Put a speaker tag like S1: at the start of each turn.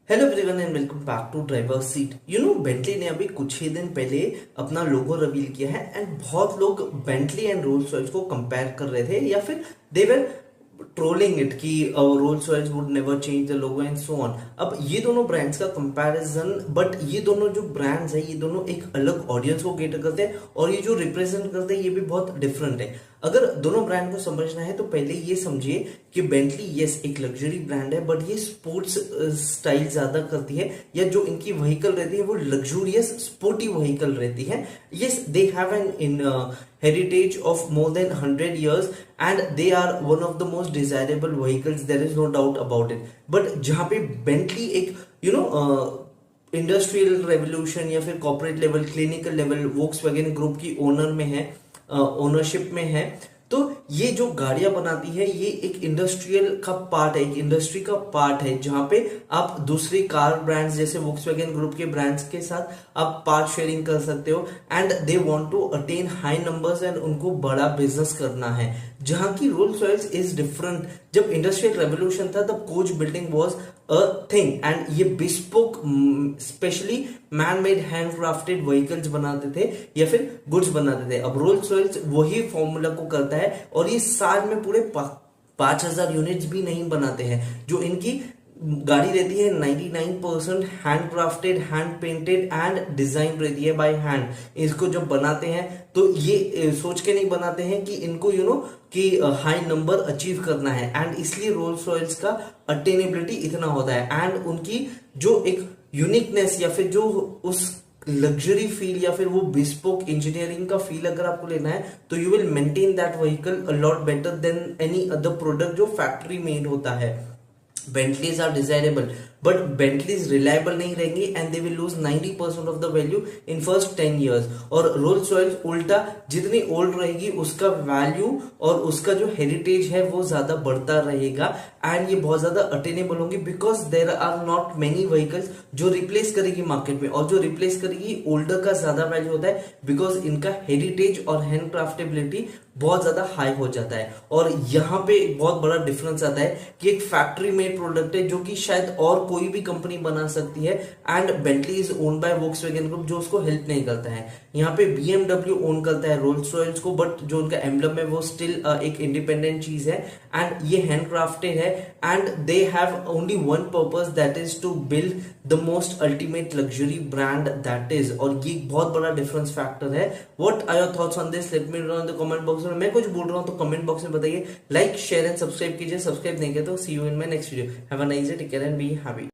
S1: Hello everyone and welcome back to driver seat. Bentley ने अभी कुछ ही दिन पहले अपना लोगो रिवील किया है एंड बहुत लोग बेंटली एंड रोल्स रॉयस को कंपेयर कर रहे थे या फिर दे वर ट्रोलिंग इट कि Rolls Royce would never change the logo and so on. अब ये दोनों ब्रांड्स का कंपैरिजन, बट ये दोनों जो ब्रांड्स है ये दोनों एक अलग ऑडियंस को केटर करते हैं और ये जो रिप्रेजेंट करते हैं ये भी बहुत डिफरेंट है। अगर दोनों ब्रांड को समझना है तो पहले ये समझिए कि बेंटली यस एक लग्जरी ब्रांड है, बट ये स्पोर्ट्स स्टाइल ज्यादा करती है, या जो इनकी व्हीकल रहती है वो लग्जूरियस स्पोर्टी व्हीकल रहती है। Yes, they have an in heritage of more than 100 years and they are one of the most desirable vehicles, there is no doubt about it. but जहां पे बेंटली एक industrial revolution या फिर corporate level, clinical level Volkswagen group की owner में है, ownership में है, तो ये जो गाड़ियां बनाती है ये एक इंडस्ट्रियल का पार्ट है, एक इंडस्ट्री का पार्ट है, जहां पे आप दूसरी कार ब्रांड्स जैसे वोक्सवैगन ग्रुप के ब्रांड्स के साथ आप पार्ट शेयरिंग कर सकते हो and they want to attain high numbers and उनको बड़ा बिजनेस करना है। जहां की रोल्स रॉयस इज डिफरेंट। जब इंडस्ट्रियल रेवोल्यूशन था तब coach building was a thing and ये bespoke specially man made hand crafted vehicles बनाते थे या फिर गुड्स बनाते थे। अब रोल्स रॉयस वही फॉर्मूला को करता है और ये साल में पूरे 5,000 यूनिट्स भी नहीं बनाते हैं। जो इनकी गाड़ी रहती है 99% hand crafted, hand painted and design रहती है बाय हैंड। इसको जब बनाते हैं तो ये सोच के नहीं बनाते हैं कि इनको कि हाई नंबर अचीव करना है, एंड इसलिए रोल्स रॉयल्स का अटेनेबिलिटी इतना होता है एंड उनकी जो एक यूनिकनेस या फिर जो उस लग्जरी फील या फिर वो बिस्पोक इंजीनियरिंग का फील अगर आपको लेना है तो you will maintain that vehicle a lot better than any other product जो फैक्ट्री मेड होता है। Bentleys are desirable, but Bentleys reliable नहीं रहेंगी and they will lose 90% of the value in first 10 years। और Rolls Royce उल्टा जितनी old रहेगी उसका वैल्यू और उसका जो हेरिटेज है वो ज्यादा बढ़ता रहेगा एंड ये बहुत ज्यादा अटेनेबल होंगी because there are not many vehicles जो रिप्लेस करेगी मार्केट में, और जो रिप्लेस करेगी ओल्डर का ज्यादा वैल्यू होता है बिकॉज इनका हेरिटेज और हैंड क्राफ्टेबिलिटी बहुत ज्यादा हाई हो जाता है। और यहाँ पे बहुत बड़ा डिफरेंस आता है कि एक फैक्ट्री मेड प्रोडक्ट है जो कि शायद और कोई भी कंपनी बना सकती है and Bentley is own by Volkswagen group जो उसको हेल्प नहीं करता है। यहाँ पे बीएमडब्ल्यू ओन करता है रोल्स रॉयल्स को, बट जो उनका एम्बलम है वो स्टिल एक इंडिपेंडेंट चीज है एंड ये हैंड क्राफ्टेड है and they have only one purpose that is to build the most ultimate luxury brand that is. और ये बहुत बड़ा डिफरेंस फैक्टर है। What are your thoughts on this? Let me know in the comment box में। मैं कुछ बोल रहा हूं तो कमेंट बॉक्स में बताइए। लाइक शेयर एंड सब्सक्राइब कीजिए। सब्सक्राइब नहीं किया तो see you in my next video. Have a nice day, take care and be happy.